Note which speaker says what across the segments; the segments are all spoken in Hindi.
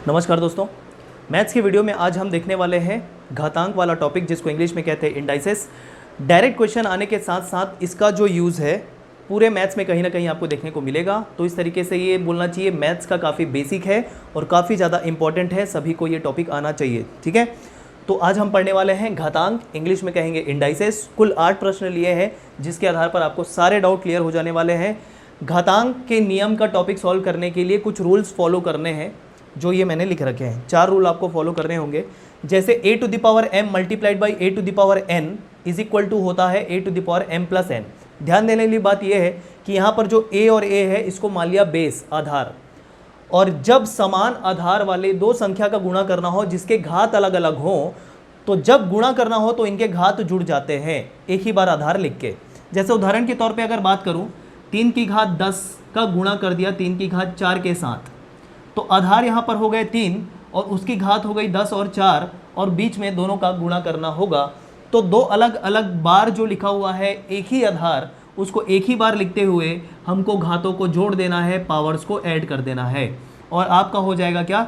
Speaker 1: नमस्कार दोस्तों, मैथ्स के वीडियो में आज हम देखने वाले हैं घातांक वाला टॉपिक जिसको इंग्लिश में कहते हैं इंडाइसेस। डायरेक्ट क्वेश्चन आने के साथ साथ इसका जो यूज़ है पूरे मैथ्स में कहीं ना कहीं आपको देखने को मिलेगा। तो इस तरीके से ये बोलना चाहिए मैथ्स का काफ़ी बेसिक है और काफ़ी ज़्यादा इंपॉर्टेंट है, सभी को ये टॉपिक आना चाहिए। ठीक है, तो आज हम पढ़ने वाले हैं घातांक, इंग्लिश में कहेंगे इंडाइसेस। कुल 8 प्रश्न लिए हैं जिसके आधार पर आपको सारे डाउट क्लियर हो जाने वाले हैं। घातांक के नियम का टॉपिक सॉल्व करने के लिए कुछ रूल्स फॉलो करने हैं जो ये मैंने लिख रखे हैं। 4 रूल आपको फॉलो करने होंगे। जैसे a to the power m multiplied by a to the power n is equal to होता है a to the power m plus n। ध्यान देने वाली बात यह है कि यहाँ पर जो a और a है इसको मान लिया बेस, आधार, और जब समान आधार वाले दो संख्या का गुणा करना हो जिसके घात अलग अलग हो, तो जब गुणा करना हो तो इनके घात जुड़ जाते हैं एक ही बार आधार लिख के। जैसे उदाहरण के तौर पे अगर बात करूं, 3 की घात 10 का गुणा कर दिया 3 की घात 4 के साथ, तो आधार यहाँ पर हो गए 3 और उसकी घात हो गई 10 और 4 और बीच में दोनों का गुणा करना होगा। तो दो अलग अलग बार जो लिखा हुआ है एक ही आधार, उसको एक ही बार लिखते हुए हमको घातों को जोड़ देना है, पावर्स को ऐड कर देना है और आपका हो जाएगा क्या,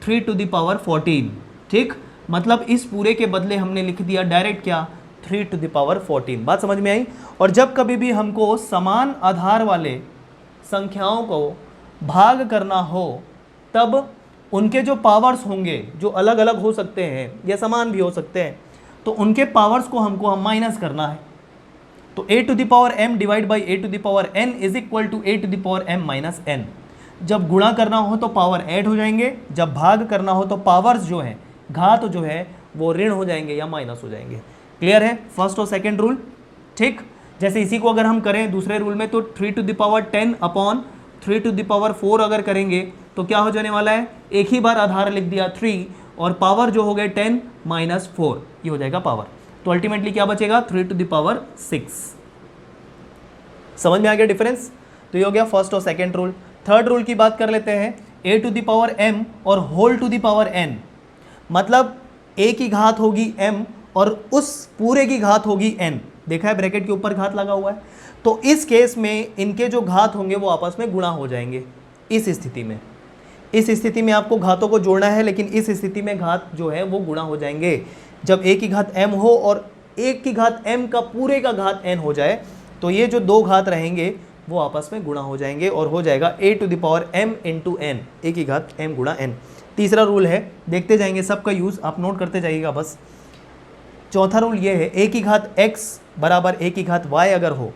Speaker 1: 3 टू द पावर 14। ठीक, मतलब इस पूरे के बदले हमने लिख दिया डायरेक्ट क्या, 3 टू द पावर 14। बात समझ में आई। और जब कभी भी हमको समान आधार वाले संख्याओं को भाग करना हो तब उनके जो पावर्स होंगे जो अलग अलग हो सकते हैं या समान भी हो सकते हैं, तो उनके पावर्स को हमको माइनस करना है। तो a to the power m divide by a to the power n is equal to a to the power m minus n। जब गुणा करना हो तो पावर ऐड हो जाएंगे, जब भाग करना हो तो पावर्स जो है, घात जो है वो ऋण हो जाएंगे या माइनस हो जाएंगे। क्लियर है फर्स्ट और सेकेंड रूल। ठीक, जैसे इसी को अगर हम करें दूसरे रूल में तो 3 to the power 10 upon 3 to the power 4 अगर करेंगे तो क्या हो जाने वाला है, एक ही बार आधार लिख दिया 3 और पावर जो हो गए 10 माइनस 4, ये हो जाएगा पावर। तो अल्टीमेटली क्या बचेगा, 3 टू द पावर 6। समझ में आ गया डिफरेंस। तो ये हो गया फर्स्ट और सेकेंड रूल। थर्ड रूल की बात कर लेते हैं, a to the power m और whole to the power n, मतलब a की घात होगी m और उस पूरे की घात होगी n। देखा है ब्रैकेट के ऊपर घात लगा हुआ है, तो इस केस में इनके जो घात होंगे वो आपस में गुणा हो जाएंगे। इस स्थिति में आपको घातों को जोड़ना है, लेकिन इस स्थिति में घात जो है वो गुणा हो जाएंगे। जब a की घात m हो और 1 की घात m का पूरे का घात n हो जाए तो ये जो दो घात रहेंगे वो आपस में गुणा हो जाएंगे और हो जाएगा a to the power m into n, a की घात m गुणा n। तीसरा रूल है, देखते जाएंगे सबका यूज़, आप नोट करते जाइएगा बस। चौथा रूल ये है, a की घात x बराबर a की घात y अगर हो,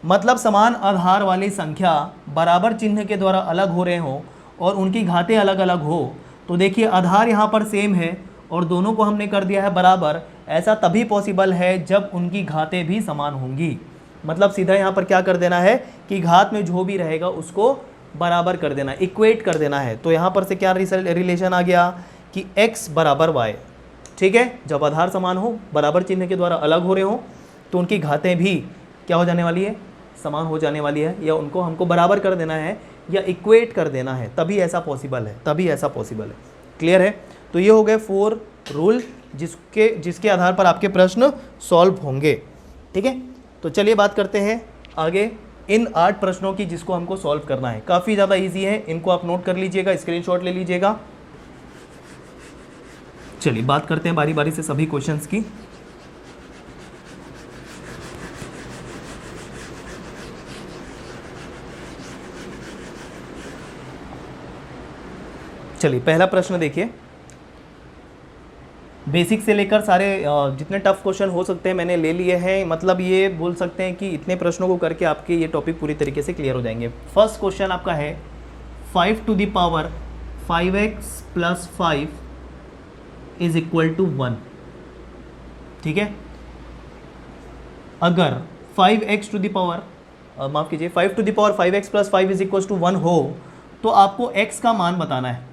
Speaker 1: मतलब समान आधार वाली संख्या बराबर चिन्ह के द्वारा अलग हो रहे हों और उनकी घातें अलग अलग हो, तो देखिए आधार यहाँ पर सेम है और दोनों को हमने कर दिया है बराबर। ऐसा तभी पॉसिबल है जब उनकी घातें भी समान होंगी। मतलब सीधा यहाँ पर क्या कर देना है कि घात में जो भी रहेगा उसको बराबर कर देना, इक्वेट कर देना है। तो यहाँ पर से क्या रिलेशन आ गया कि x बराबर y। ठीक है, जब आधार समान हो, बराबर चिन्ह के द्वारा अलग हो रहे हो, तो उनकी घातें भी क्या हो जाने वाली है, समान हो जाने वाली है, या उनको हमको बराबर कर देना है या इक्वेट कर देना है, तभी ऐसा पॉसिबल है, क्लियर है। तो ये हो गए 4 रूल जिसके आधार पर आपके प्रश्न सॉल्व होंगे। ठीक है, तो चलिए बात करते हैं आगे इन 8 प्रश्नों की जिसको हमको सॉल्व करना है। काफ़ी ज़्यादा ईजी है, इनको आप नोट कर लीजिएगा, स्क्रीनशॉट ले लीजिएगा। चलिए बात करते हैं बारी बारी से सभी क्वेश्चंस की। चलिए पहला प्रश्न देखिए, बेसिक से लेकर सारे जितने टफ क्वेश्चन हो सकते हैं मैंने ले लिए हैं। मतलब ये बोल सकते हैं कि इतने प्रश्नों को करके आपके ये टॉपिक पूरी तरीके से क्लियर हो जाएंगे। फर्स्ट क्वेश्चन आपका है 5 to the power 5x plus 5 is equal to 1। ठीक है, अगर 5x टू द पावर माफ़ कीजिए 5 to the power 5x plus 5 is equal to 1 हो तो आपको x का मान बताना है।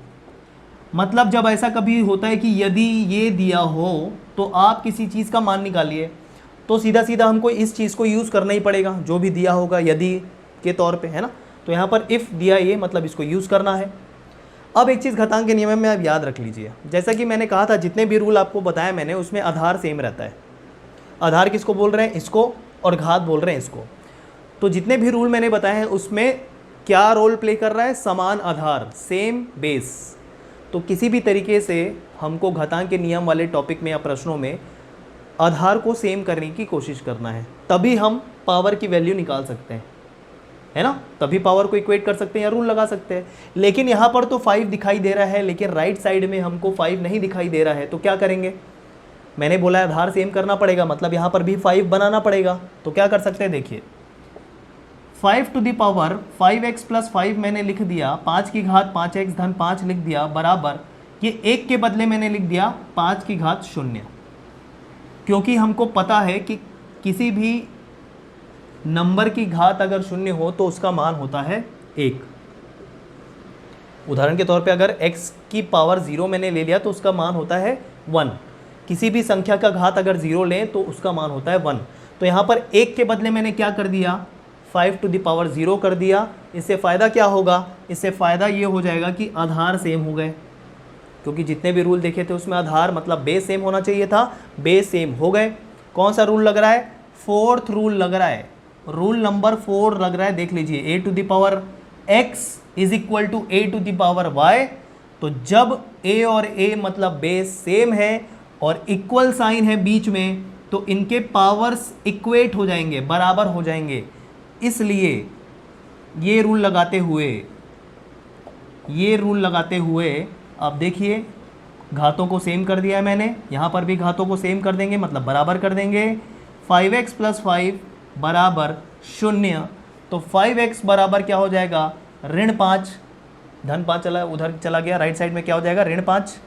Speaker 1: मतलब जब ऐसा कभी होता है कि यदि ये दिया हो तो आप किसी चीज़ का मान निकालिए, तो सीधा सीधा हमको इस चीज़ को यूज़ करना ही पड़ेगा जो भी दिया होगा यदि के तौर पे, है ना। तो यहाँ पर इफ़ दिया ये, मतलब इसको यूज़ करना है। अब एक चीज़ घातांक के नियम में आप याद रख लीजिए, जैसा कि मैंने कहा था जितने भी रूल आपको बताया मैंने उसमें आधार सेम रहता है। आधार किसको बोल रहे हैं, इसको, और घात बोल रहे हैं इसको। तो जितने भी रूल मैंने बताए हैं उसमें क्या रोल प्ले कर रहा है, समान आधार, सेम बेस। तो किसी भी तरीके से हमको घातांक के नियम वाले टॉपिक में या प्रश्नों में आधार को सेम करने की कोशिश करना है, तभी हम पावर की वैल्यू निकाल सकते हैं, है ना, तभी पावर को इक्वेट कर सकते हैं या रूल लगा सकते हैं। लेकिन यहाँ पर तो 5 दिखाई दे रहा है, लेकिन राइट साइड में हमको 5 नहीं दिखाई दे रहा है, तो क्या करेंगे? मैंने बोला आधार सेम करना पड़ेगा, मतलब यहाँ पर भी 5 बनाना पड़ेगा। तो क्या कर सकते हैं, देखिए 5 to the power 5x plus 5 मैंने लिख दिया, 5 की घात 5x धन 5 लिख दिया, बराबर ये 1 के बदले मैंने लिख दिया 5 की घात 0, क्योंकि हमको पता है कि किसी भी नंबर की घात अगर 0 हो तो उसका मान होता है 1। उदाहरण के तौर पे अगर x की पावर 0 मैंने ले लिया तो उसका मान होता है 1। किसी भी संख्या का घात अगर 0 लें तो उसका मान होता है 1। तो यहाँ पर 1 के बदले मैंने क्या कर दिया, 5 टू द पावर 0 कर दिया। इससे फ़ायदा क्या होगा, इससे फ़ायदा ये हो जाएगा कि आधार सेम हो गए, क्योंकि जितने भी रूल देखे थे उसमें आधार मतलब बेस सेम होना चाहिए था, बेस सेम हो गए। कौन सा रूल लग रहा है, 4th रूल लग रहा है, रूल नंबर 4 लग रहा है। देख लीजिए, a to the power x is equal to a to the power y। तो जब a और a मतलब बेस सेम है और इक्वल साइन है बीच में, तो इनके पावर्स इक्वेट हो जाएंगे, बराबर हो जाएंगे। इसलिए ये रूल लगाते हुए अब देखिए घातों को सेम कर दिया है मैंने, यहाँ पर भी घातों को सेम कर देंगे, मतलब बराबर कर देंगे। 5x प्लस 5 बराबर 0। तो 5x बराबर क्या हो जाएगा, ऋण 5, धन 5 चला उधर चला गया, राइट साइड में क्या हो जाएगा, ऋण 5।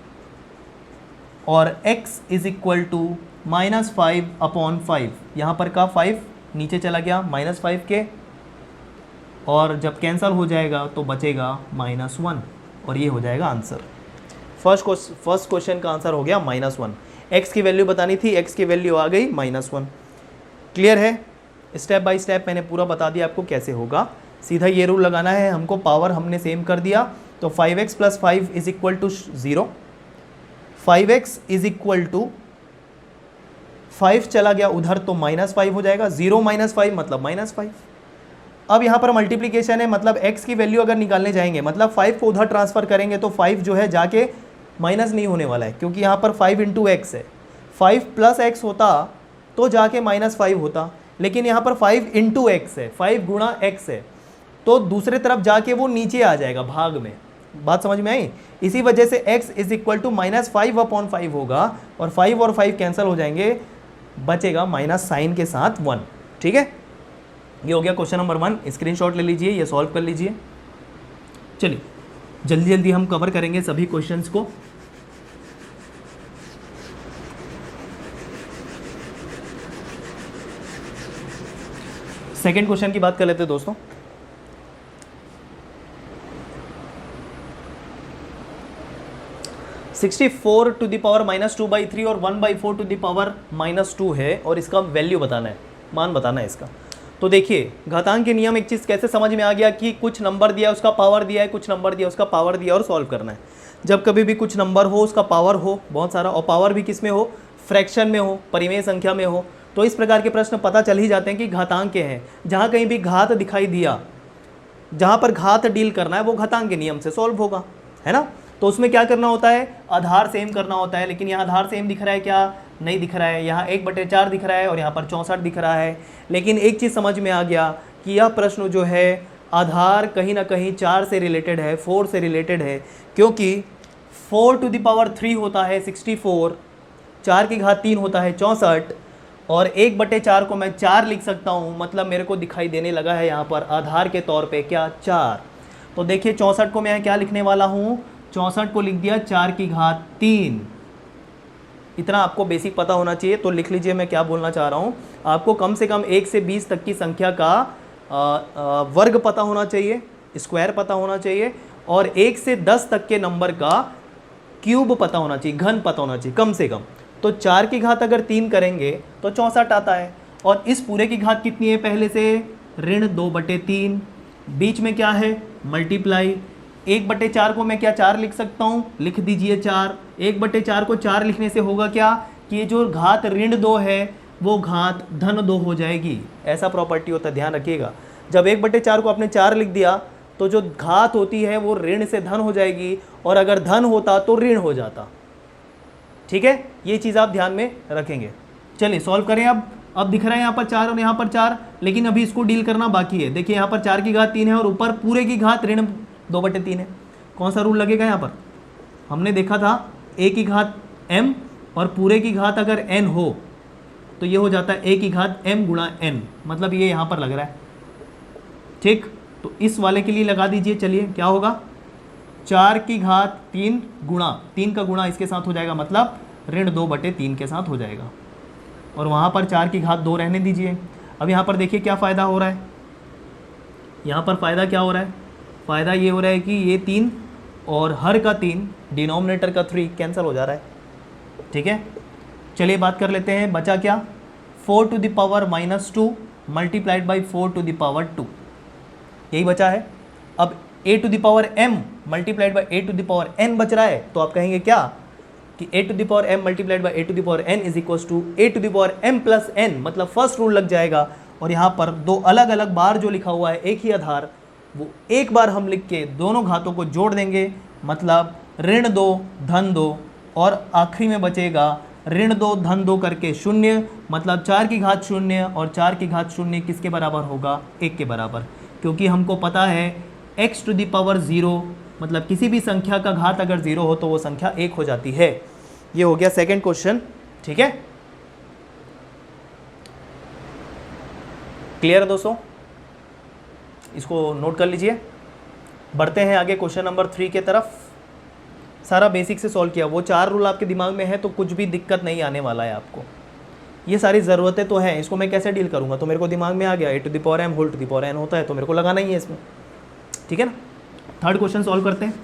Speaker 1: और x is equal to -5 upon 5, यहाँ पर का 5 नीचे चला गया -5 के, और जब कैंसल हो जाएगा तो बचेगा -1, और ये हो जाएगा आंसर। फर्स्ट क्वेश्चन का आंसर हो गया -1। x की वैल्यू बतानी थी, x की वैल्यू आ गई -1। क्लियर है? स्टेप बाय स्टेप मैंने पूरा बता दिया आपको कैसे होगा। सीधा ये रूल लगाना है हमको, पावर हमने सेम कर दिया। तो 5x plus 5 is equal to 0, 5x is equal to 5 चला गया उधर तो -5 हो जाएगा, 0 -5 मतलब -5। अब यहाँ पर मल्टीप्लिकेशन है, मतलब x की वैल्यू अगर निकालने जाएंगे, मतलब 5 को उधर ट्रांसफ़र करेंगे तो 5 जो है जाके माइनस नहीं होने वाला है, क्योंकि यहाँ पर 5 इंटू एक्स है। 5 प्लस एक्स होता तो जाके -5 होता, लेकिन यहाँ पर 5 इंटू एक्स है, 5 गुणा एक्स है, तो दूसरे तरफ जाके वो नीचे आ जाएगा भाग में। बात समझ में आई? इसी वजह से x is equal to -5 upon 5 होगा, और 5 और 5 कैंसिल हो जाएंगे, बचेगा माइनस साइन के साथ 1। ठीक है, ये हो गया क्वेश्चन नंबर 1। स्क्रीनशॉट ले लीजिए, ये सॉल्व कर लीजिए। चलिए जल्दी जल्दी हम कवर करेंगे सभी क्वेश्चंस को। सेकेंड क्वेश्चन की बात कर लेते हैं दोस्तों। (64 टू द पावर -2/3 और 1/4 टू द पावर -2 है, और इसका वैल्यू बताना है, मान बताना है इसका। तो देखिए घातांक के नियम एक चीज़ कैसे समझ में आ गया कि कुछ नंबर दिया उसका पावर दिया है, कुछ नंबर दिया उसका पावर दिया, और सॉल्व करना है। जब कभी भी कुछ नंबर हो उसका पावर हो बहुत सारा, और पावर भी किस में हो, फ्रैक्शन में हो, परिमेय संख्या में हो, तो इस प्रकार के प्रश्न पता चल ही जाते हैं कि घातांक के हैं। जहाँ कहीं भी घात दिखाई दिया, जहाँ पर घात डील करना है वो घातांक के नियम से सॉल्व होगा, है ना। तो उसमें क्या करना होता है, आधार सेम करना होता है। लेकिन यहाँ आधार सेम दिख रहा है क्या, नहीं दिख रहा है। यहाँ 1/4 दिख रहा है और यहाँ पर 64 दिख रहा है। लेकिन एक चीज़ समझ में आ गया कि यह प्रश्न जो है आधार कहीं ना कहीं 4 से रिलेटेड है, 4 से रिलेटेड है, क्योंकि 4 टू द पावर 3 होता है 64, 4 की घात 3 होता है 64, और 1/4 को मैं 4 लिख सकता हूँ, मतलब मेरे को दिखाई देने लगा है यहाँ पर आधार के तौर पे क्या, 4। तो देखिए 64 को मैं क्या लिखने वाला हूँ, 64 को लिख दिया 4 की घात 3। इतना आपको बेसिक पता होना चाहिए। तो लिख लीजिए मैं क्या बोलना चाह रहा हूँ, आपको कम से कम 1 से 20 तक की संख्या का वर्ग पता होना चाहिए, स्क्वायर पता होना चाहिए, और 1 से 10 तक के नंबर का क्यूब पता होना चाहिए, घन पता होना चाहिए कम से कम। तो 4 की घात अगर 3 करेंगे तो 64 आता है, और इस पूरे की घात कितनी है पहले से, ऋण 2/3, बीच में क्या है, मल्टीप्लाई। 1/4 को मैं क्या 4 लिख सकता हूँ, लिख दीजिए 4। 1/4 को 4 लिखने से होगा क्या कि ये जो घात ऋण 2 है वो घात धन 2 हो जाएगी। ऐसा प्रॉपर्टी होता है, ध्यान रखिएगा। जब 1/4 को आपने 4 लिख दिया तो जो घात होती है वो ऋण से धन हो जाएगी, और अगर धन होता तो ऋण हो जाता। ठीक है, ये चीज़ आप ध्यान में रखेंगे। चलिए सॉल्व करें। अब दिख रहा है यहाँ पर 4 और यहाँ पर 4, लेकिन अभी इसको डील करना बाकी है। देखिए यहाँ पर 4 की घात 3 है और ऊपर पूरे की घात ऋण 2/3 है। कौन सा रूल लगेगा यहाँ पर? हमने देखा था a की घात m और पूरे की घात अगर n हो तो ये हो जाता है a की घात m गुणा n, मतलब ये यहाँ पर लग रहा है। ठीक, तो इस वाले के लिए लगा दीजिए। चलिए क्या होगा, 4 की घात 3 गुणा 3 का गुणा इसके साथ हो जाएगा, मतलब ऋण 2/3 के साथ हो जाएगा। और वहाँ पर 4 की घात 2 रहने दीजिए। अब यहाँ पर देखिए क्या फ़ायदा हो रहा है, यहाँ पर फ़ायदा क्या हो रहा है, फ़ायदा ये हो रहा है कि ये 3 और हर का 3, डिनोमिनेटर का 3 कैंसिल हो जा रहा है। ठीक है, चलिए बात कर लेते हैं। बचा क्या, 4 to the power -2 multiplied by 4 to the power 2, यही बचा है। अब a to the power m multiplied by a to the power n बच रहा है, तो आप कहेंगे क्या कि a to the power m multiplied by a to the power n is equal to a to the power m plus n, मतलब फर्स्ट रूल लग जाएगा। और यहाँ पर दो अलग अलग बार जो लिखा हुआ है एक ही आधार, वो एक बार हम लिख के दोनों घातों को जोड़ देंगे, मतलब ऋण 2 धन 2, और आखिरी में बचेगा ऋण 2 धन 2 करके 0, मतलब 4 की घात 0 और 4 की घात 0 किसके बराबर होगा, 1 के बराबर। क्योंकि हमको पता है x टू द पावर 0, मतलब किसी भी संख्या का घात अगर 0 हो तो वो संख्या 1 हो जाती है। ये हो गया सेकंड क्वेश्चन। ठीक है, क्लियर है दोस्तों, इसको नोट कर लीजिए। बढ़ते हैं आगे क्वेश्चन नंबर 3 के तरफ। सारा बेसिक से सॉल्व किया, वो 4 रूल आपके दिमाग में है तो कुछ भी दिक्कत नहीं आने वाला है आपको। ये सारी ज़रूरतें तो हैं, इसको मैं कैसे डील करूँगा, तो मेरे को दिमाग में आ गया a to the power m whole to the power n होता है, तो मेरे को लगाना ही है इसमें। ठीक है ना, थर्ड क्वेश्चन सॉल्व करते हैं।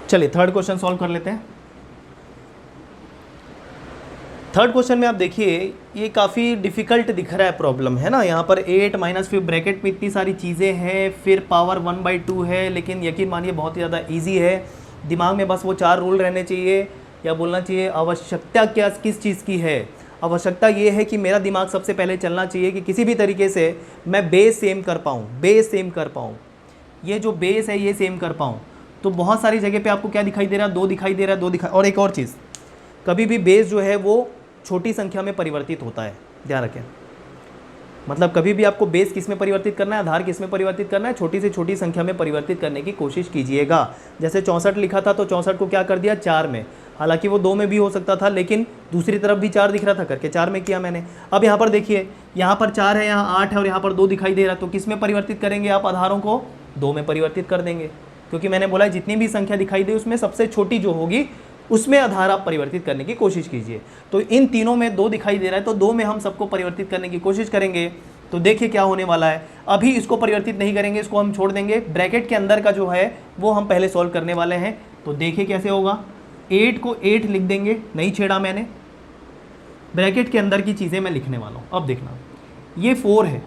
Speaker 1: चलिए थर्ड क्वेश्चन सॉल्व कर लेते हैं। थर्ड क्वेश्चन में आप देखिए ये काफ़ी डिफ़िकल्ट दिख रहा है, प्रॉब्लम है ना। यहाँ पर 8 माइनस फिर ब्रैकेट में इतनी सारी चीज़ें हैं, फिर पावर 1/2 है, लेकिन यकीन मानिए बहुत ही ज़्यादा इजी है। दिमाग में बस वो 4 रूल रहने चाहिए, या बोलना चाहिए आवश्यकता क्या किस चीज़ की है। आवश्यकता ये है कि मेरा दिमाग सबसे पहले चलना चाहिए कि किसी भी तरीके से मैं बेस सेम कर पाऊँ, ये जो बेस है ये सेम कर पाऊँ। तो बहुत सारी जगह पे आपको क्या दिखाई दे रहा है, 2 दिखाई दे रहा है, 2 दिखाई। और एक और चीज़, कभी भी बेस जो है वो छोटी संख्या में परिवर्तित होता है, ध्यान रखें। मतलब कभी भी आपको बेस किस में परिवर्तित करना है, आधार किस में परिवर्तित करना है, छोटी से छोटी संख्या में परिवर्तित करने की कोशिश कीजिएगा। जैसे 64 लिखा था तो 64 को क्या कर दिया, 4 में। हालांकि वो 2 में भी हो सकता था, लेकिन दूसरी तरफ भी 4 दिख रहा था करके 4 में किया मैंने। अब यहाँ पर देखिए, यहाँ पर 4 है, यहाँ 8 है और यहाँ पर 2 दिखाई दे रहा है, तो किस में परिवर्तित करेंगे आप, आधारों को 2 में परिवर्तित कर देंगे। क्योंकि मैंने बोला जितनी भी संख्या दिखाई दे उसमें सबसे छोटी जो होगी उसमें आधार आप परिवर्तित करने की कोशिश कीजिए। तो इन तीनों में 2 दिखाई दे रहा है, तो 2 में हम सबको परिवर्तित करने की कोशिश करेंगे। तो देखिए क्या होने वाला है। अभी इसको परिवर्तित नहीं करेंगे, इसको हम छोड़ देंगे। ब्रैकेट के अंदर का जो है वो हम पहले सॉल्व करने वाले हैं। तो देखिए कैसे होगा, 8 को 8 लिख देंगे, नहीं छेड़ा मैंने। ब्रैकेट के अंदर की चीज़ें मैं लिखने वाला हूँ। अब देखना, ये 4 है,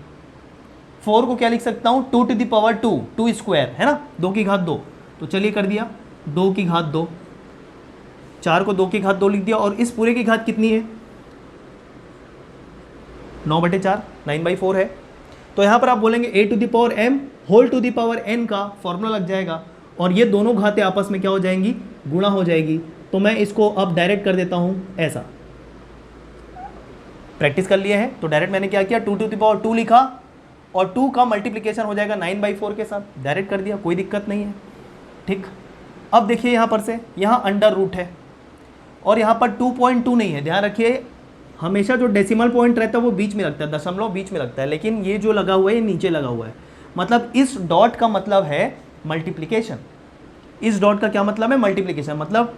Speaker 1: 4 को क्या लिख सकता हूँ, 2 टू द पावर 2, 2 स्क्वायर है ना, 2 की घात 2। तो चलिए कर दिया, 2 की घात 2, 4 को 2 की घात 2 लिख दिया। और इस पूरे की घात कितनी है, 9/4, 9/4 है। तो यहाँ पर आप बोलेंगे a to the power m whole to the power n का फॉर्मूला लग जाएगा, और ये दोनों घातें आपस में क्या हो जाएंगी, गुणा हो जाएगी। तो मैं इसको अब डायरेक्ट कर देता हूँ ऐसा। प्रैक्टिस कर लिए हैं तो डायरेक्ट मैंने क्या किया, 2 टू द पावर 2 लिखा, और 2 का मल्टीप्लिकेशन हो जाएगा 9/4 के साथ, डायरेक्ट कर दिया, कोई दिक्कत नहीं है। ठीक, अब देखिए यहाँ पर से, यहाँ अंडर रूट है और यहाँ पर 2.2 नहीं है। ध्यान रखिए, हमेशा जो डेसिमल पॉइंट रहता है वो बीच में लगता है, दशमलव बीच में लगता है, लेकिन ये जो लगा हुआ है ये नीचे लगा हुआ है। मतलब इस डॉट का मतलब है मल्टीप्लिकेशन। इस डॉट का क्या मतलब है, मल्टीप्लिकेशन। मतलब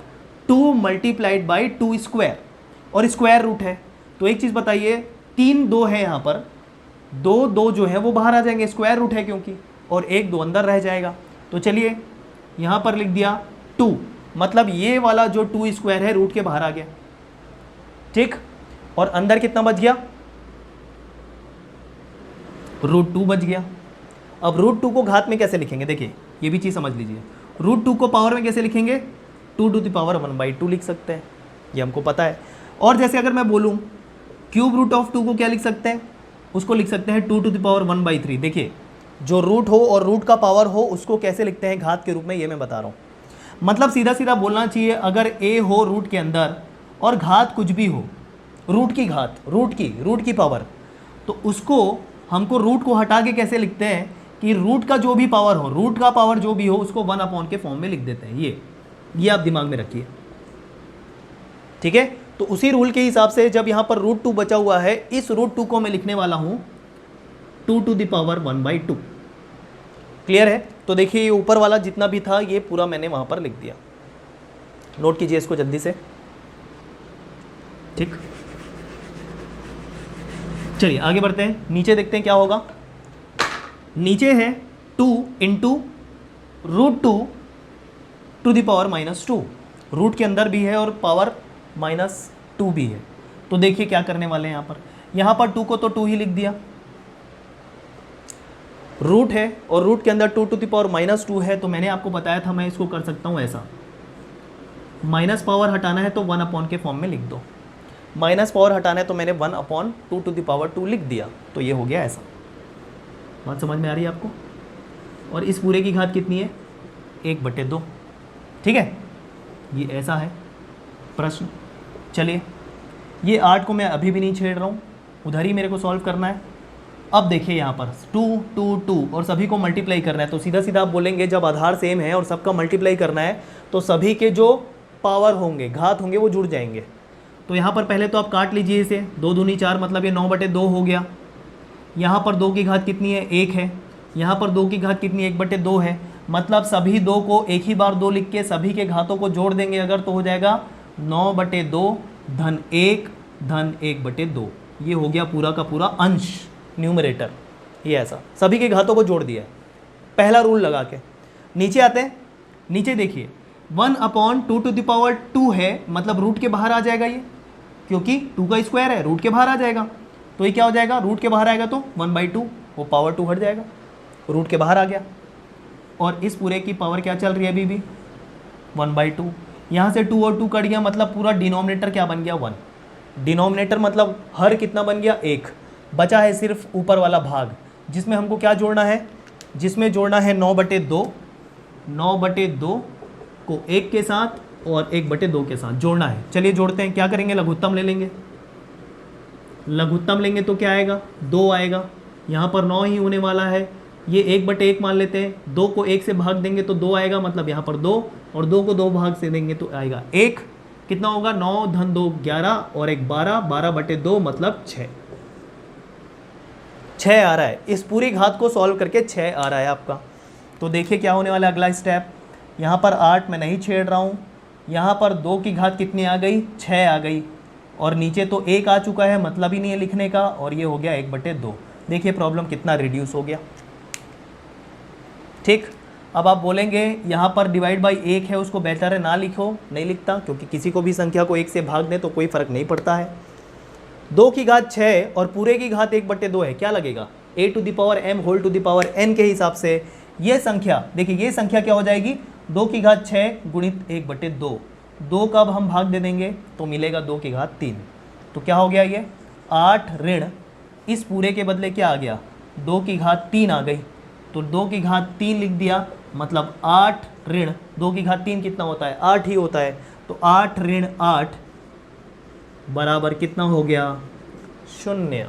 Speaker 1: 2 मल्टीप्लाइड बाई 2 स्क्वायर, और स्क्वायर रूट है। तो एक चीज़ बताइए, 3 2 है यहाँ पर, 2 जो है वो बाहर आ जाएंगे, स्क्वायर रूट है क्योंकि, और 1 2 अंदर रह जाएगा। तो चलिए यहाँ पर लिख दिया 2, मतलब ये वाला जो 2 स्क्वायर है रूट के बाहर आ गया। ठीक, और अंदर कितना बच गया, √2 बच गया। अब √2 को घात में कैसे लिखेंगे, देखिए ये भी चीज़ समझ लीजिए। रूट टू को पावर में कैसे लिखेंगे, 2⁻1/2 लिख सकते हैं, ये हमको पता है। और जैसे अगर मैं बोलूँ क्यूब रूट ऑफ 2 को क्या लिख सकते हैं, उसको लिख सकते हैं 2⁻1/3। देखिए जो रूट हो और रूट का पावर हो उसको कैसे लिखते हैं, घात के रूप में, ये मैं बता रहा हूँ। मतलब सीधा सीधा बोलना चाहिए, अगर a हो रूट के अंदर और घात कुछ भी हो, रूट की घात, रूट की पावर, तो उसको हमको रूट को हटा के कैसे लिखते हैं कि रूट का जो भी पावर हो, रूट का पावर जो भी हो उसको 1 के फॉर्म में लिख देते हैं। ये आप दिमाग में रखिए, ठीक है। तो उसी रूल के हिसाब से जब यहाँ पर रूट 2 बचा हुआ है, इस रूट 2 को मैं लिखने वाला हूँ 2⁻1/2। क्लियर है। तो देखिए ये ऊपर वाला जितना भी था ये पूरा मैंने वहाँ पर लिख दिया, नोट कीजिए इसको जल्दी से, ठीक। चलिए आगे बढ़ते हैं, नीचे देखते हैं क्या होगा। नीचे है 2 × √2⁻2, रूट के अंदर भी है और पावर -2 भी है। तो देखिए क्या करने वाले हैं यहाँ पर 2 को तो 2 ही लिख दिया, रूट है और रूट के अंदर 2⁻2 है, तो मैंने आपको बताया था मैं इसको कर सकता हूँ ऐसा, माइनस पावर हटाना है तो 1 के फॉर्म में लिख दो, माइनस पावर हटाना है तो मैंने 1/2 लिख दिया, तो ये हो गया ऐसा। बात समझ में आ रही है आपको। और इस पूरे की घात कितनी है, 1/2, ठीक है। ये ऐसा है प्रश्न। चलिए ये 8 को मैं अभी भी नहीं छेड़ रहा हूँ, उधर ही मेरे को सॉल्व करना है। अब देखिए यहाँ पर 2 2 2 और सभी को मल्टीप्लाई करना है, तो सीधा सीधा आप बोलेंगे जब आधार सेम है और सबका मल्टीप्लाई करना है तो सभी के जो पावर होंगे, घात होंगे, वो जुड़ जाएंगे। तो यहाँ पर पहले तो आप काट लीजिए इसे, 2 दूनी 4 मतलब ये 9/2 हो गया। यहाँ पर 2 की घात कितनी है, 1 है। यहाँ पर 2 की घात कितनी है, 1/2 है। मतलब सभी 2 को एक ही बार 2 लिख के सभी के घातों को जोड़ देंगे अगर, तो हो जाएगा 9/2 धन 1 धन 1/2। ये हो गया पूरा का पूरा अंश, न्यूमरेटर। ये ऐसा सभी के घातों को जोड़ दिया है, पहला रूल लगा के। नीचे आते हैं, नीचे देखिए 1/2 है, मतलब रूट के बाहर आ जाएगा ये, क्योंकि 2 का स्क्वायर है, रूट के बाहर आ जाएगा। तो ये क्या हो जाएगा, रूट के बाहर आएगा तो 1/2, वो पावर 2 हट जाएगा, रूट के बाहर आ गया। और इस पूरे की पावर क्या चल रही है अभी भी, 1/2। यहाँ से 2 और 2 कट गया, मतलब पूरा डिनोमिनेटर क्या बन गया, 1। डिनोमिनेटर मतलब हर कितना बन गया, 1। बचा है सिर्फ ऊपर वाला भाग, जिसमें हमको क्या जोड़ना है, जिसमें जोड़ना है 9/2। 9/2 को 1 के साथ और 1/2 के साथ जोड़ना है। चलिए जोड़ते हैं, क्या करेंगे, लघुत्तम ले लेंगे। लघुत्तम लेंगे तो क्या आएगा, 2 आएगा। यहाँ पर 9 ही होने वाला है, ये 1/1 मान लेते हैं। 2 को 1 से भाग देंगे तो 2 आएगा, मतलब यहाँ पर 2, और 2 को 2 भाग से देंगे तो आएगा 1। कितना होगा, 9 धन 2 11 और 1 12, 12/2 मतलब 6। 6 आ रहा है, इस पूरी घात को सॉल्व करके 6 आ रहा है आपका। तो देखिए क्या होने वाला है अगला स्टेप। यहाँ पर 8 मैं नहीं छेड़ रहा हूँ, यहाँ पर 2 की घात कितनी आ गई, 6 आ गई, और नीचे तो 1 आ चुका है, मतलब ही नहीं है लिखने का, और ये हो गया 1/2। देखिए प्रॉब्लम कितना रिड्यूस हो गया, ठीक। अब आप बोलेंगे यहाँ पर डिवाइड बाई 1 है, उसको बेहतर है ना लिखो, नहीं लिखता, क्योंकि किसी को भी संख्या को 1 से भाग दें तो कोई फ़र्क नहीं पड़ता है। 2 की घात 6 और पूरे की घात 1/2 है, क्या लगेगा, a⁴m⁴n के हिसाब से ये संख्या, देखिए ये संख्या क्या हो जाएगी, 2 की घात 6 गुणित 1/2। 2 का अब हम भाग दे देंगे तो मिलेगा 2 की घात 3। तो क्या हो गया, ये 8 ऋण इस पूरे के बदले क्या आ गया, 2 की घात 3 आ गई, तो 2 की घात 3 लिख दिया, मतलब 8 ऋण 2 की घात 3 कितना होता है, 8 ही होता है। तो 8 ऋण 8 बराबर कितना हो गया, 0।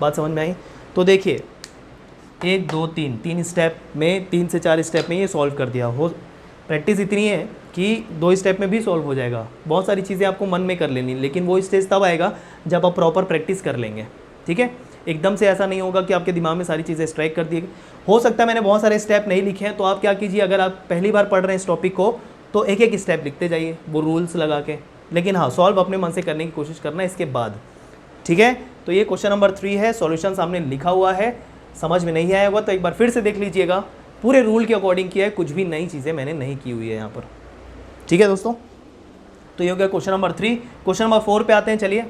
Speaker 1: बात समझ में आई। तो देखिए 1 2 3 3 स्टेप में, 3 से 4 स्टेप में ये सॉल्व कर दिया हो। प्रैक्टिस इतनी है कि 2 स्टेप में भी सॉल्व हो जाएगा। बहुत सारी चीज़ें आपको मन में कर लेनी, लेकिन वो स्टेज तब आएगा जब आप प्रॉपर प्रैक्टिस कर लेंगे, ठीक है। एकदम से ऐसा नहीं होगा कि आपके दिमाग में सारी चीज़ें स्ट्राइक कर दी। हो सकता है मैंने बहुत सारे स्टेप नहीं लिखे हैं, तो आप क्या कीजिए, अगर आप पहली बार पढ़ रहे हैं इस टॉपिक को तो एक एक स्टेप लिखते जाइए, वो रूल्स लगा के। लेकिन हाँ, सॉल्व अपने मन से करने की कोशिश करना इसके बाद, ठीक है। तो ये क्वेश्चन नंबर 3 है, सॉल्यूशन सामने लिखा हुआ है। समझ में नहीं आया होगा तो एक बार फिर से देख लीजिएगा, पूरे रूल के अकॉर्डिंग किया है, कुछ भी नई चीज़ें मैंने नहीं की हुई है यहाँ पर, ठीक है दोस्तों। तो ये हो गया क्वेश्चन नंबर 3। क्वेश्चन नंबर 4 पे आते हैं, चलिए।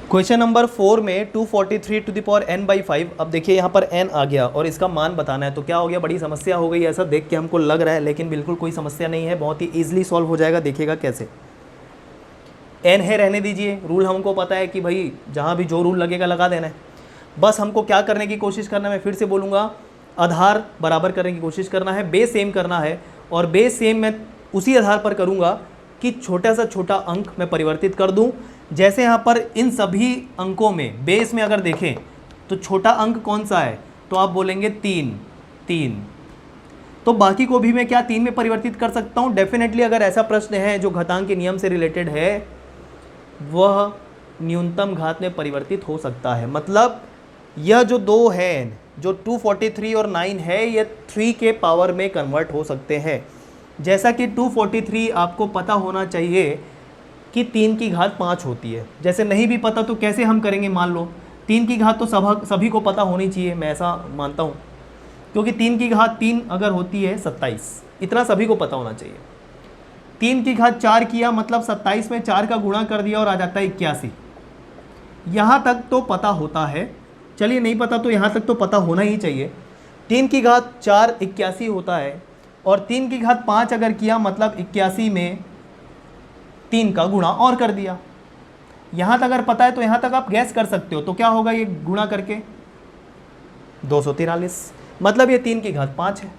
Speaker 1: क्वेश्चन नंबर 4 में 243 to the power n by 5। अब देखिए यहाँ पर n आ गया और इसका मान बताना है, तो क्या हो गया, बड़ी समस्या हो गई ऐसा देख के हमको लग रहा है, लेकिन बिल्कुल कोई समस्या नहीं है, बहुत ही ईजिली सॉल्व हो जाएगा। देखिएगा कैसे। n है, रहने दीजिए, रूल हमको पता है कि भाई जहाँ भी जो रूल लगेगा लगा देना है। बस हमको क्या करने की कोशिश करना है, मैं फिर से बोलूँगा, आधार बराबर करने की कोशिश करना है, बेस सेम करना है। और बेस सेम मैं उसी आधार पर करूँगा कि छोटा सा छोटा अंक मैं परिवर्तित कर दूँ। जैसे यहाँ पर इन सभी अंकों में बेस में अगर देखें तो छोटा अंक कौन सा है, तो आप बोलेंगे 3। तो बाकी को भी मैं क्या 3 में परिवर्तित कर सकता हूँ। डेफिनेटली अगर ऐसा प्रश्न है जो घातांक के नियम से रिलेटेड है, वह न्यूनतम घात में परिवर्तित हो सकता है। मतलब यह जो दो है, जो 243 और 9 है, ये 3 के पावर में कन्वर्ट हो सकते हैं। जैसा कि 243 आपको पता होना चाहिए कि 3 की घात 5 होती है। जैसे नहीं भी पता तो कैसे हम करेंगे, मान लो 3 की घात तो सभी को पता होनी चाहिए, मैं ऐसा मानता हूँ, क्योंकि 3 की घात 3 अगर होती है 27, इतना सभी को पता होना चाहिए। 3 की घात 4 किया मतलब 27 में 4 का गुणा कर दिया और आ जाता है 81। यहाँ तक तो पता होता है, चलिए नहीं पता तो यहाँ तक तो पता होना ही चाहिए। 3 की घात 4 81 होता है, और 3 की घात 5 अगर किया मतलब 81 में 3 का गुणा और कर दिया। यहाँ तक अगर पता है तो यहाँ तक आप गैस कर सकते हो, तो क्या होगा ये गुणा करके 243, मतलब ये 3 की घात 5 है।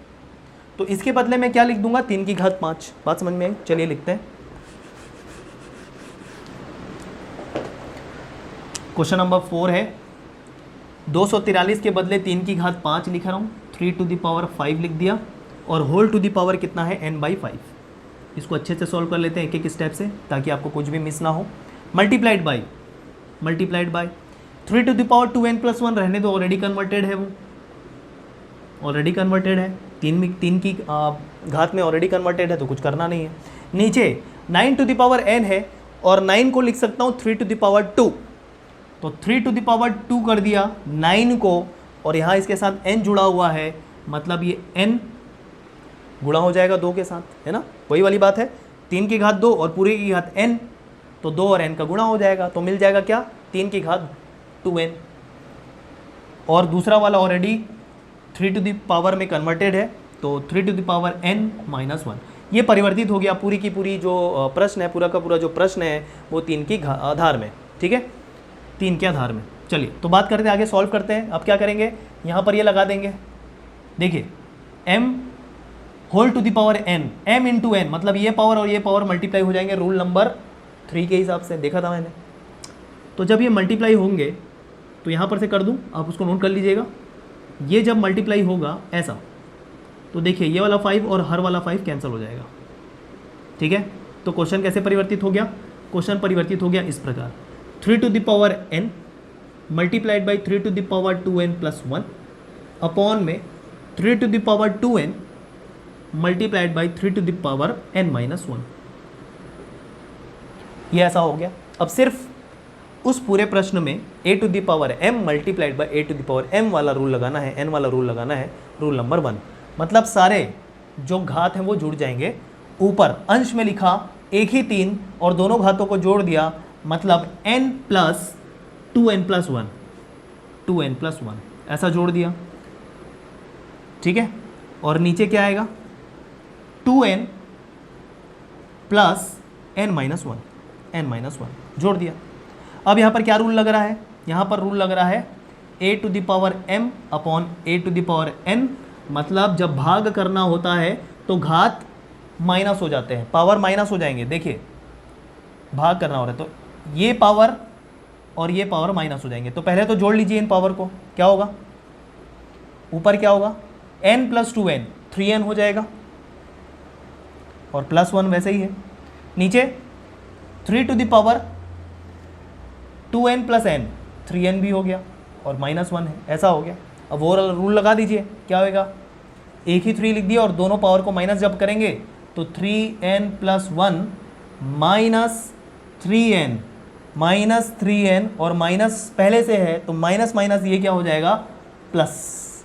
Speaker 1: तो इसके बदले में क्या लिख दूंगा, 3 की घात 5। बात समझ में आई? चलिए लिखते हैं। क्वेश्चन नंबर 4 है, 243 के बदले 3 की घात 5 लिख रहा हूँ, 3 टू द पावर 5 लिख दिया, और होल टू द पावर कितना है, n बाई 5। इसको अच्छे से सॉल्व कर लेते हैं एक एक स्टेप से, ताकि आपको कुछ भी मिस ना हो। Multiplied by 3 to the power 2n plus 1 रहने दो, ऑलरेडी कन्वर्टेड है, वो ऑलरेडी कन्वर्टेड है। 3 की घात में ऑलरेडी कन्वर्टेड है, तो कुछ करना नहीं है। नीचे 9 टू द पावर n है, और 9 को लिख सकता हूँ 3 टू द पावर 2, तो 3 टू द पावर 2 कर दिया 9 को, और यहाँ इसके साथ n जुड़ा हुआ है, मतलब ये n गुणा हो जाएगा 2 के साथ, है ना, वही वाली बात है। 3 की घात 2 और पूरे की घात n, तो 2 और n का गुणा हो जाएगा, तो मिल जाएगा क्या, 3 की घात 2n। और दूसरा वाला ऑलरेडी 3 टू द पावर में कन्वर्टेड है, तो 3 to the power n minus 1, ये परिवर्तित हो गया। पूरी की पूरी जो प्रश्न है, पूरा का पूरा जो प्रश्न है, वो 3 की आधार में, ठीक है, 3 के आधार में। चलिए तो बात करते हैं, आगे सॉल्व करते हैं। अब क्या करेंगे, यहाँ पर ये लगा देंगे, देखिए m whole to the power n, m into n, मतलब ये पावर और ये पावर मल्टीप्लाई हो जाएंगे रूल नंबर 3 के हिसाब से, देखा था मैंने। तो जब ये मल्टीप्लाई होंगे तो यहाँ पर से कर दूँ, आप उसको नोट कर लीजिएगा। ये जब मल्टीप्लाई होगा ऐसा, तो देखिए ये वाला 5 और हर वाला 5 कैंसिल हो जाएगा, ठीक है। तो क्वेश्चन कैसे परिवर्तित हो गया, क्वेश्चन परिवर्तित हो गया इस प्रकार, 3 to the power n multiplied by 3 to the power 2n plus 1 upon में 3 to the power 2n multiplied by 3 to the power n minus 1। ये ऐसा हो गया। अब सिर्फ उस पूरे प्रश्न में a to the power m multiplied by a to the power m वाला रूल लगाना है, n वाला रूल लगाना है, रूल नंबर 1। मतलब सारे जो घात हैं वो जुड़ जाएंगे। ऊपर अंश में लिखा एक ही 3 और दोनों घातों को जोड़ दिया, मतलब n plus 2n plus 1, 2n plus 1 ऐसा जोड़ दिया, ठीक है। और नीचे क्या आएगा, 2n प्लस n माइनस 1 जोड़ दिया। अब यहाँ पर क्या रूल लग रहा है, यहाँ पर रूल लग रहा है a to the power m upon a to the power n, मतलब जब भाग करना होता है तो घात माइनस हो जाते हैं, पावर माइनस हो जाएंगे। देखिए भाग करना हो रहा है तो ये पावर और ये पावर माइनस हो जाएंगे। तो पहले तो जोड़ लीजिए इन पावर को, क्या होगा, ऊपर क्या होगा, n प्लस 2n 3n हो जाएगा, और प्लस 1 वैसे ही है। नीचे 3 to the power 2n plus n 3n भी हो गया, और माइनस 1 है, ऐसा हो गया। अब वो रूल लगा दीजिए, क्या होगा, एक ही 3 लिख दिया और दोनों पावर को माइनस जब करेंगे तो 3n प्लस 1 माइनस 3n और माइनस पहले से है तो माइनस माइनस ये क्या हो जाएगा, प्लस,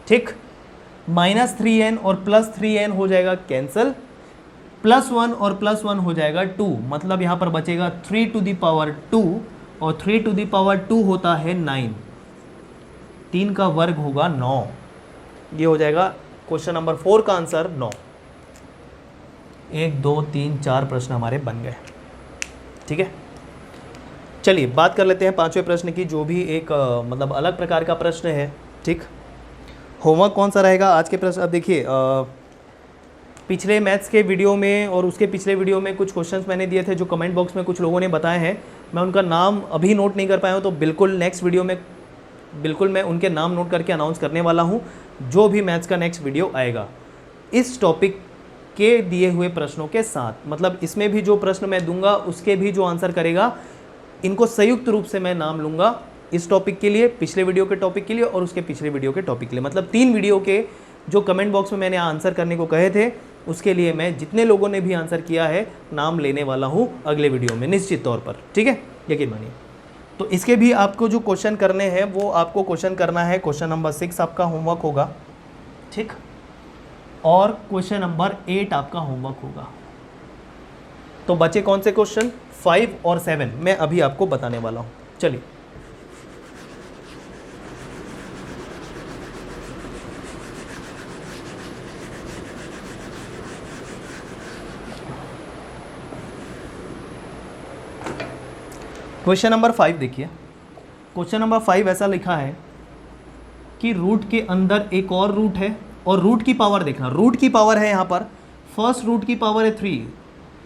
Speaker 1: ठीक। माइनस 3n और प्लस 3n हो जाएगा कैंसिल, प्लस 1 और प्लस 1 हो जाएगा 2, मतलब यहाँ पर बचेगा 3 टू द पावर 2 और 3 टू द पावर 2 होता है 9, 3 का वर्ग होगा 9। ये हो जाएगा क्वेश्चन नंबर 4 का आंसर 9। 1 2 3 4 प्रश्न हमारे बन गए। ठीक है, चलिए बात कर लेते हैं पांचवें प्रश्न की, जो भी एक मतलब अलग प्रकार का प्रश्न है। ठीक, होमवर्क कौन सा रहेगा आज के प्रश्न? अब देखिए, पिछले मैथ्स के वीडियो में और उसके पिछले वीडियो में कुछ क्वेश्चंस मैंने दिए थे जो कमेंट बॉक्स में कुछ लोगों ने बताए हैं। मैं उनका नाम अभी नोट नहीं कर पाया हूँ, तो बिल्कुल नेक्स्ट वीडियो में बिल्कुल मैं उनके नाम नोट करके अनाउंस करने वाला हूँ जो भी मैथ्स का नेक्स्ट वीडियो आएगा इस टॉपिक के दिए हुए प्रश्नों के साथ। मतलब इसमें भी जो प्रश्न मैं दूंगा उसके भी जो आंसर करेगा, इनको संयुक्त रूप से मैं नाम लूँगा इस टॉपिक के लिए, पिछले वीडियो के टॉपिक के लिए और उसके पिछले वीडियो के टॉपिक के लिए। मतलब 3 वीडियो के जो कमेंट बॉक्स में मैंने आंसर करने को कहे थे, उसके लिए मैं जितने लोगों ने भी आंसर किया है नाम लेने वाला हूँ अगले वीडियो में निश्चित तौर पर। ठीक है, यकीन मानिए। तो इसके भी आपको जो क्वेश्चन करने हैं वो आपको क्वेश्चन करना है। क्वेश्चन नंबर 6 आपका होमवर्क होगा। ठीक, और क्वेश्चन नंबर 8 आपका होमवर्क होगा। तो बचे कौन से क्वेश्चन? 5 और 7 मैं अभी आपको बताने वाला हूँ। चलिए, क्वेश्चन नंबर 5 देखिए। क्वेश्चन नंबर 5 ऐसा लिखा है कि रूट के अंदर एक और रूट है और रूट की पावर देखना। रूट की पावर है यहाँ पर, फर्स्ट रूट की पावर है 3।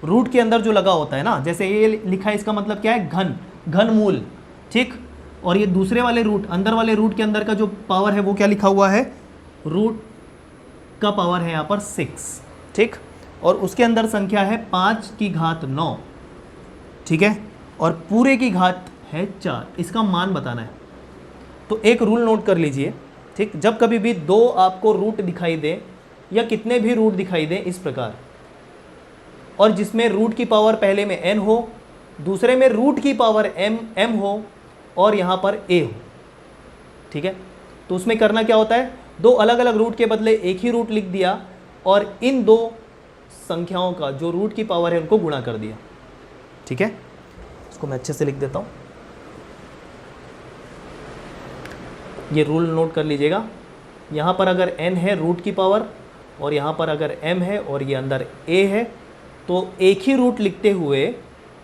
Speaker 1: रूट के अंदर जो लगा होता है ना, जैसे ये लिखा है, इसका मतलब क्या है? घन, घन मूल। ठीक, और ये दूसरे वाले रूट, अंदर वाले रूट के अंदर का जो पावर है वो क्या लिखा हुआ है? रूट का पावर है यहाँ पर 6। ठीक, और उसके अंदर संख्या है 5 की घात 9। ठीक है, और पूरे की घात है 4। इसका मान बताना है। तो एक रूल नोट कर लीजिए। ठीक, जब कभी भी 2 आपको रूट दिखाई दे या कितने भी रूट दिखाई दे इस प्रकार, और जिसमें रूट की पावर पहले में n हो, दूसरे में रूट की पावर m हो और यहाँ पर a हो। ठीक है, तो उसमें करना क्या होता है? 2 अलग अलग रूट के बदले एक ही रूट लिख दिया और इन 2 संख्याओं का जो रूट की पावर है उनको गुणा कर दिया। ठीक है, इसको मैं अच्छे से लिख देता हूँ। ये रूल नोट कर लीजिएगा। यहाँ पर अगर n है रूट की पावर और यहाँ पर अगर m है और ये अंदर a है, तो एक ही रूट लिखते हुए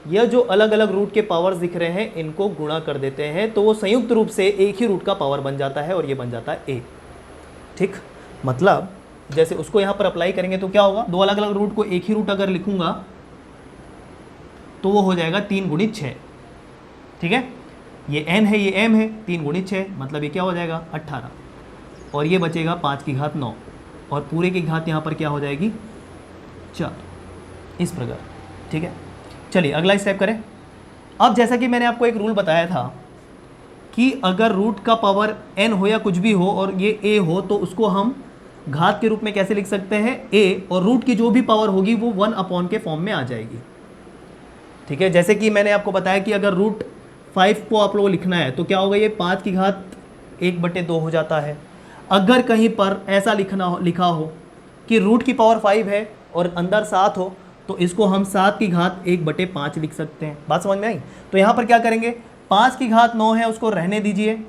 Speaker 1: यह जो अलग अलग रूट के पावर्स दिख रहे हैं इनको गुणा कर देते हैं, तो वो संयुक्त रूप से एक ही रूट का पावर बन जाता है और ये बन जाता है a। ठीक, मतलब जैसे उसको यहाँ पर अप्लाई करेंगे तो क्या होगा? 2 अलग अलग रूट को एक ही रूट अगर लिखूंगा तो वो हो जाएगा 3 गुणित 6। ठीक है, ये n है, ये m है, 3 गुणित 6 मतलब ये क्या हो जाएगा? 18। और ये बचेगा 5 की घात 9 और पूरे की घात यहाँ पर क्या हो जाएगी? 4। इस प्रकार। ठीक है, चलिए अगला स्टेप करें। अब जैसा कि मैंने आपको एक रूल बताया था कि अगर रूट का पावर n हो या कुछ भी हो और ये a हो, तो उसको हम घात के रूप में कैसे लिख सकते हैं? a, और रूट की जो भी पावर होगी वो 1 के फॉर्म में आ जाएगी। ठीक है, जैसे कि मैंने आपको बताया कि अगर रूट 5 को आप लोगों को लिखना है तो क्या होगा? ये 5 की घात 1/2 हो जाता है। अगर कहीं पर ऐसा लिखा हो कि रूट की पावर 5 है और अंदर 7 हो, तो इसको हम 7 की घात 1/5 लिख सकते हैं। बात समझ में आई? तो यहाँ पर क्या करेंगे? 5 की घात 9 है, उसको रहने दीजिए,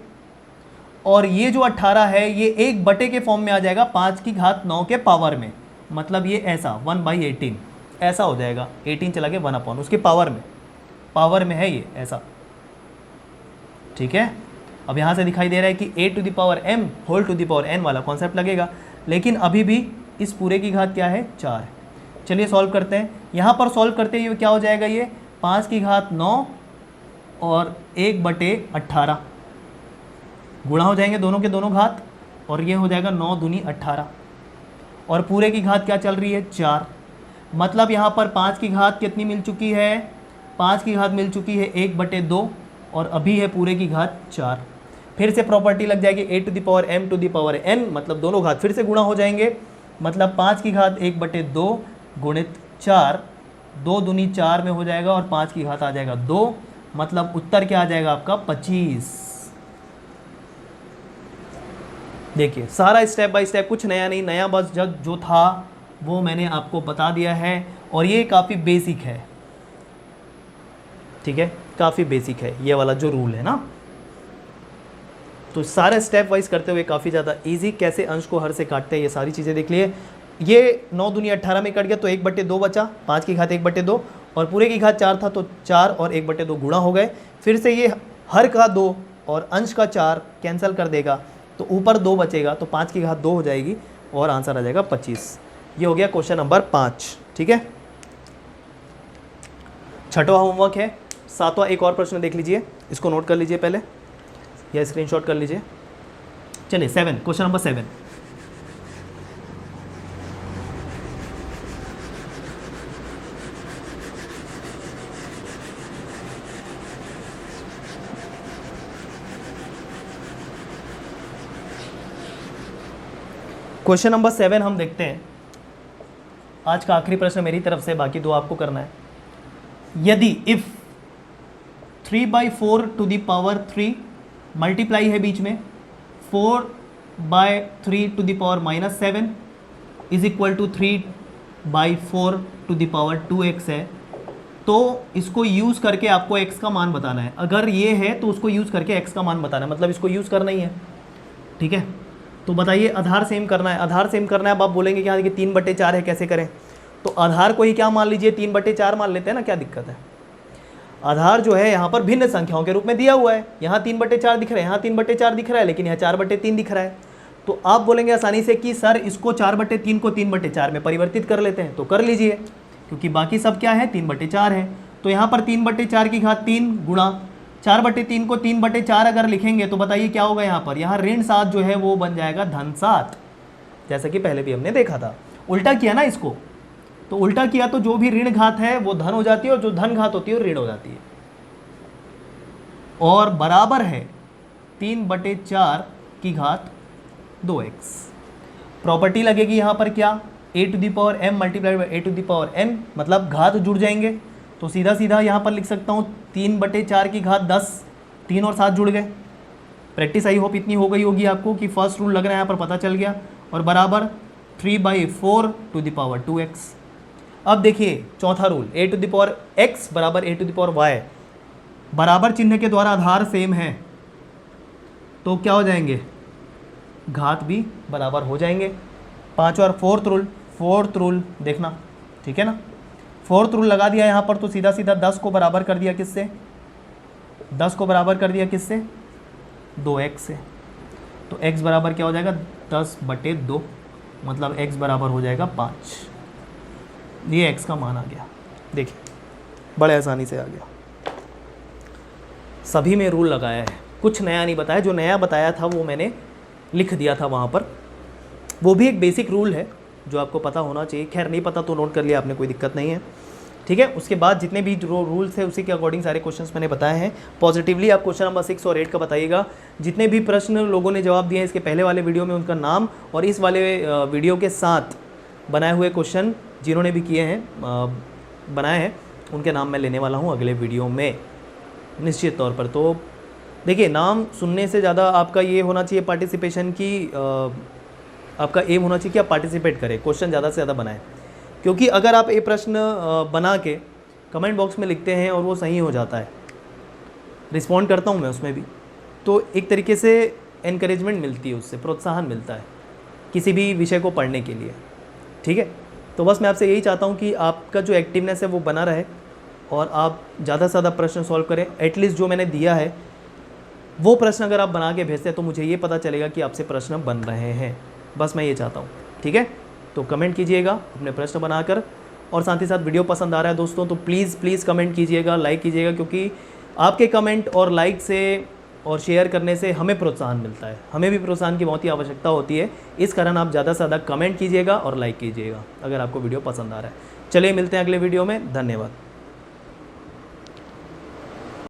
Speaker 1: और ये जो 18 है ये 1 के फॉर्म में आ जाएगा 5 की घात 9 के पावर में। मतलब ये ऐसा 1/18 ऐसा हो जाएगा। 18 चला गया 1 उसके पावर में है ये ऐसा। ठीक है, अब यहाँ से दिखाई दे रहा है कि a to the power m whole to the power n वाला कॉन्सेप्ट लगेगा, लेकिन अभी भी इस पूरे की घात क्या है? 4 है। चलिए सॉल्व करते हैं। यहाँ पर सॉल्व करते हुए क्या हो जाएगा? ये 5 की घात 9 और 1/18 गुणा हो जाएंगे दोनों के दोनों घात, और ये हो जाएगा 9 दूनी 18, और पूरे की घात क्या चल रही है? 4। मतलब यहाँ पर 5 की घात कितनी मिल चुकी है? 5 की घात मिल चुकी है 1/2 और अभी है पूरे की घात 4। फिर से प्रॉपर्टी लग जाएगी a to the power m to the power n, मतलब दोनों घात फिर से गुणा हो जाएंगे। मतलब 5 की घात 1/2 गुणित 4, 2 दूनी 4 में हो जाएगा और 5 की घात आ जाएगा 2, मतलब उत्तर क्या आ जाएगा आपका? 25। देखिए सारा स्टेप बाय स्टेप, कुछ नया नहीं, नया बस जो था वो मैंने आपको बता दिया है, और ये काफ़ी बेसिक है। ठीक है, काफ़ी बेसिक है ये वाला जो रूल है ना। तो सारे स्टेप वाइज करते हुए काफ़ी ज़्यादा इजी, कैसे अंश को हर से काटते हैं ये सारी चीज़ें देख लिए। ये 9 दूनी 18 में कट गया तो 1/2 बचा, 5 की घात 1/2 और पूरे की घात 4 था तो 4 और 1/2 गुणा हो गए। फिर से ये हर का 2 और अंश का 4 कैंसिल कर देगा तो ऊपर 2 बचेगा तो 5 की घात 2 हो जाएगी और आंसर आ जाएगा 25। ये हो गया क्वेश्चन नंबर 5। ठीक है, छठवां होमवर्क है। सातवां एक और प्रश्न देख लीजिए, इसको नोट कर लीजिए पहले या स्क्रीनशॉट कर लीजिए। चलिए 7, क्वेश्चन नंबर 7। क्वेश्चन नंबर 7 हम देखते हैं। आज का आखिरी प्रश्न मेरी तरफ से, बाकी 2 आपको करना है। यदि if 3/4 to the power 3 multiply है बीच में 4/3 to the power -7 is equal to 3/4 to the power 2x है, तो इसको यूज़ करके आपको x का मान बताना है। अगर ये है तो उसको यूज़ करके x का मान बताना है, मतलब इसको यूज़ करना ही है। ठीक है, तो बताइए आधार सेम करना है। आधार सेम करना है, अब आप बोलेंगे कि हाँ देखिए 3/4 है, कैसे करें? तो आधार को ही क्या मान लीजिए, 3/4 मान लेते हैं ना, क्या दिक्कत है? आधार जो है यहाँ पर भिन्न संख्याओं के रूप में दिया हुआ है। यहाँ 3/4 दिख रहा है, यहाँ 3/4 दिख रहा है, लेकिन यहाँ 4/3 दिख रहा है। तो आप बोलेंगे आसानी से कि सर इसको 4/3 को 3/4 में परिवर्तित कर लेते हैं, तो कर लीजिए, क्योंकि बाकी सब क्या है 3/4 है। तो यहाँ पर 3/4 की घात 3 गुणा 4/3 को 3/4 अगर लिखेंगे तो बताइए क्या होगा यहाँ पर? यहाँ ऋण 7 जो है वो बन जाएगा धन 7, जैसा कि पहले भी हमने देखा था। उल्टा किया ना इसको, तो उल्टा किया तो जो भी ऋण घात है वो धन हो जाती है और जो धन घात होती है वो ऋण हो जाती है। और बराबर है 3/4 की घात 2x। प्रॉपर्टी लगेगी यहाँ पर क्या, a to the power m multiplied by a to the power n, मतलब घात जुड़ जाएंगे। तो सीधा सीधा यहाँ पर लिख सकता हूँ 3/4 की घात 10, 3 और 7 जुड़ गए। प्रैक्टिस आई होप इतनी हो गई होगी आपको कि फर्स्ट रूल लग रहा है यहाँ पर पता चल गया। और बराबर 3/4 टू द पावर 2x। अब देखिए चौथा rule, a to the power x बराबर a to the power y, बराबर चिन्ह के द्वारा आधार सेम है तो क्या हो जाएंगे, घात भी बराबर हो जाएंगे। 5 और फोर्थ रूल देखना, ठीक है ना। फोर्थ रूल लगा दिया यहाँ पर तो सीधा सीधा 10 को बराबर कर दिया किससे, 10 को बराबर कर दिया किससे, 2x से। तो x बराबर क्या हो जाएगा 10/2, मतलब x बराबर हो जाएगा 5। ये x का मान आ गया, देखिए बड़े आसानी से आ गया। सभी में रूल लगाया है, कुछ नया नहीं बताया। जो नया बताया था वो मैंने लिख दिया था वहाँ पर, वो भी एक बेसिक रूल है जो आपको पता होना चाहिए। खैर नहीं पता तो नोट कर लिया आपने, कोई दिक्कत नहीं है। ठीक है, उसके बाद जितने भी रूल्स है उसी के अकॉर्डिंग सारे क्वेश्चंस मैंने बताए हैं। पॉजिटिवली आप क्वेश्चन नंबर 6 और 8 का बताइएगा। जितने भी प्रश्न लोगों ने जवाब दिए हैं इसके पहले वाले वीडियो में, उनका नाम और इस वाले वीडियो के साथ बनाए हुए क्वेश्चन जिन्होंने भी किए हैं, बनाए हैं, उनके नाम मैं लेने वाला हूँ अगले वीडियो में निश्चित तौर पर। तो देखिए, नाम सुनने से ज़्यादा आपका ये होना चाहिए पार्टिसिपेशन की, आपका एम होना चाहिए कि आप पार्टिसिपेट करें, क्वेश्चन ज़्यादा से ज़्यादा बनाएं। क्योंकि अगर आप ये प्रश्न बना के कमेंट बॉक्स में लिखते हैं और वो सही हो जाता है, रिस्पॉन्ड करता हूँ मैं उसमें भी, तो एक तरीके से एनकरेजमेंट मिलती है, उससे प्रोत्साहन मिलता है किसी भी विषय को पढ़ने के लिए। ठीक है, तो बस मैं आपसे यही चाहता हूँ कि आपका जो एक्टिवनेस है वो बना रहे और आप ज़्यादा से ज़्यादा प्रश्न सॉल्व करें। एटलीस्ट जो मैंने दिया है वो प्रश्न अगर आप बना के भेजते हैं तो मुझे ये पता चलेगा कि आपसे प्रश्न बन रहे हैं। बस मैं ये चाहता हूँ। ठीक है, तो कमेंट कीजिएगा अपने प्रश्न बनाकर, और साथ ही साथ वीडियो पसंद आ रहा है दोस्तों तो प्लीज़ कमेंट कीजिएगा, लाइक कीजिएगा, क्योंकि आपके कमेंट और लाइक से और शेयर करने से हमें प्रोत्साहन मिलता है। हमें भी प्रोत्साहन की बहुत ही आवश्यकता होती है, इस कारण आप ज़्यादा से ज़्यादा कमेंट कीजिएगा और लाइक कीजिएगा अगर आपको वीडियो पसंद आ रहा है। चलिए मिलते हैं अगले वीडियो में, धन्यवाद।